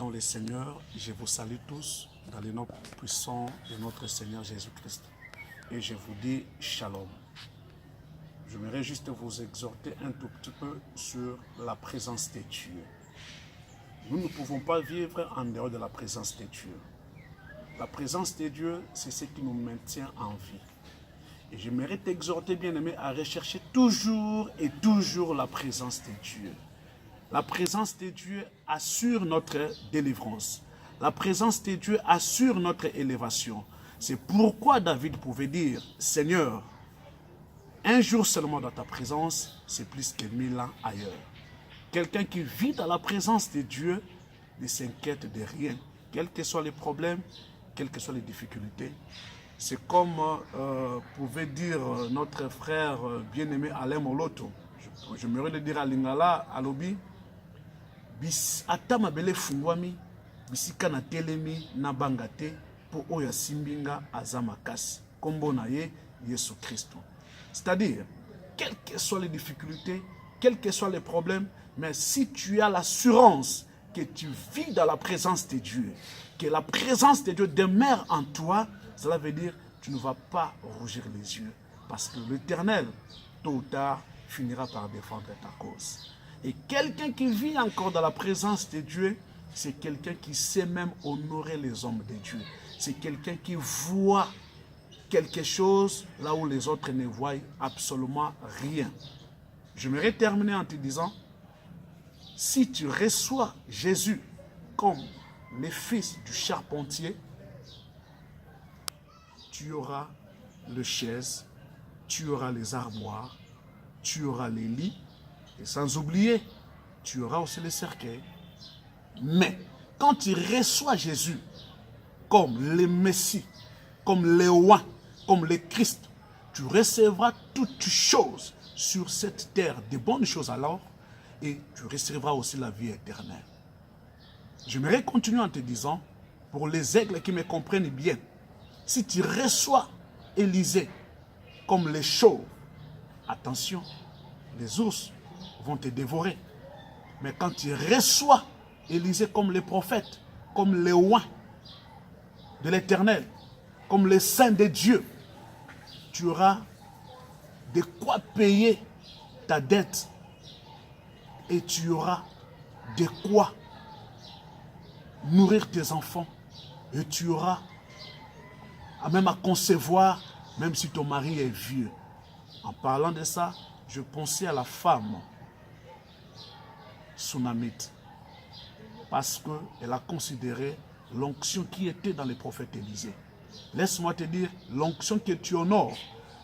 Dans le Seigneur, je vous salue tous dans le nom puissant de notre Seigneur Jésus-Christ. Et je vous dis shalom. J'aimerais juste vous exhorter un tout petit peu sur la présence de Dieu. Nous ne pouvons pas vivre en dehors de la présence de Dieu. La présence de Dieu, c'est ce qui nous maintient en vie. Et j'aimerais t'exhorter, bien-aimé, à rechercher toujours et toujours la présence de Dieu. La présence de Dieu assure notre délivrance. La présence de Dieu assure notre élévation. C'est pourquoi David pouvait dire, Seigneur, un jour seulement dans ta présence, c'est plus que 1000 ans ailleurs. Quelqu'un qui vit dans la présence de Dieu ne s'inquiète de rien. Quels que soient les problèmes, quelles que soient les difficultés. C'est comme pouvait dire notre frère bien-aimé Alain Moloto. J'aimerais le dire à Lingala, à Lobi. Bis atama bele fungwami bisika na telemi na bangate po oya simbinga azamakasi kombo na ye Yesu Christ. C'est-à-dire, quelles que soient les difficultés, quels que soient les problèmes, mais si tu as l'assurance que tu vis dans la présence de Dieu, que la présence de Dieu demeure en toi, cela veut dire que tu ne vas pas rougir les yeux, parce que l'Éternel, tôt ou tard, finira par défendre ta cause. Et quelqu'un qui vit encore dans la présence de Dieu, c'est quelqu'un qui sait même honorer les hommes de Dieu. C'est quelqu'un qui voit quelque chose là où les autres ne voient absolument rien. J'aimerais terminer en te disant, si tu reçois Jésus comme le fils du charpentier, tu auras les chaises, tu auras les armoires, tu auras les lits, et sans oublier, tu auras aussi les cercueils. Mais quand tu reçois Jésus comme le Messie, comme le roi, comme le Christ, tu recevras toutes choses sur cette terre, de bonnes choses alors, et tu recevras aussi la vie éternelle. J'aimerais continuer en te disant, pour les aigles qui me comprennent bien, si tu reçois Élisée comme les chauves, attention, les ours vont te dévorer. Mais quand tu reçois Élisée comme les prophètes, comme les rois de l'Éternel, comme les saints de Dieu, tu auras de quoi payer ta dette et tu auras de quoi nourrir tes enfants et tu auras même à concevoir, même si ton mari est vieux. En parlant de ça, je pensais à la femme Sunamite, parce qu'elle a considéré l'onction qui était dans les prophètes Élisée. Laisse-moi te dire, l'onction que tu honores,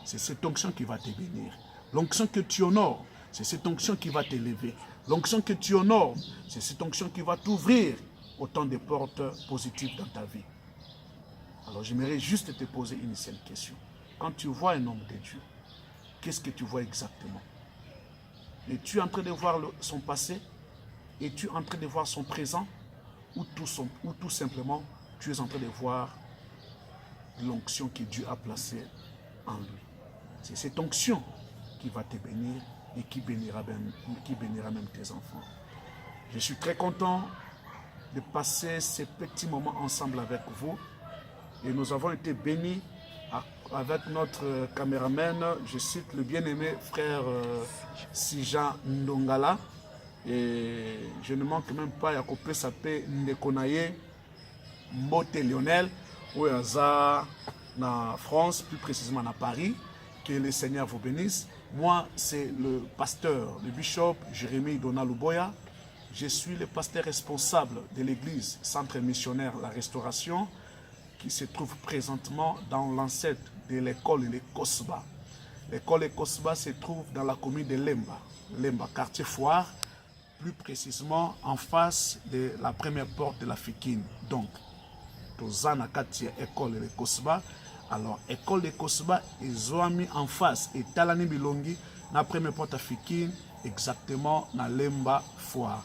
c'est cette onction qui va te bénir. L'onction que tu honores, c'est cette onction qui va t'élever. L'onction que tu honores, c'est cette onction qui va t'ouvrir autant de portes positives dans ta vie. Alors j'aimerais juste te poser une seule question. Quand tu vois un homme de Dieu, qu'est-ce que tu vois exactement? Es-tu en train de voir son passé? Es-tu en train de voir son présent? Ou tout simplement, tu es en train de voir l'onction que Dieu a placée en lui. C'est cette onction qui va te bénir et qui bénira même tes enfants. Je suis très content de passer ces petits moments ensemble avec vous. Et nous avons été bénis avec notre caméraman, je cite le bien-aimé frère Sija Ndongala. Et je ne manque même pas à couper sa paix Ndekonaye, Mbote Lionel, où en France, plus précisément à Paris. Que le Seigneur vous bénisse. Moi, c'est le pasteur, le bishop Jérémie Donaluboya. Je suis le pasteur responsable de l'église Centre Missionnaire La Restauration, qui se trouve présentement dans l'ancêtre de l'école de Kosba. L'école de Kosba se trouve dans la commune de Lemba, quartier Foire, plus précisément en face de la première porte de la Fikine. Donc, Tozana Katia école de Kosba. Alors, école de Kosba, ils ont mis en face, et Talani Bilongi, la première porte à Fikine, exactement dans Lemba Foire.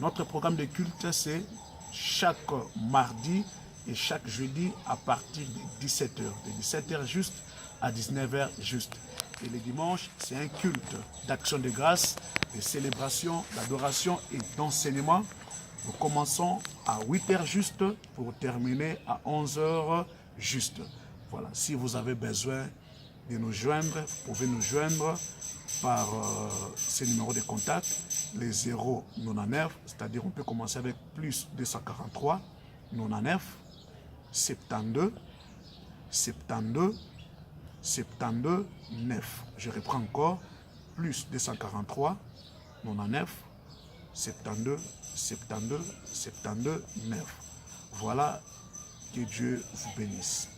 Notre programme de culte, c'est chaque mardi et chaque jeudi à partir de 17h. De 17h juste à 19h juste. Et le dimanche, c'est un culte d'action de grâce, de célébration, d'adoration et d'enseignement Nous commençons à 8 h juste pour terminer à 11 h juste. Voilà, si vous avez besoin de nous joindre, vous pouvez nous joindre par ces numéros de contact, les 099, c'est-à-dire on peut commencer avec plus 243, 99, 72, 72, 72, 9. Je reprends encore, plus 243, 99, 72, 72, 72, 9. Voilà, que Dieu vous bénisse.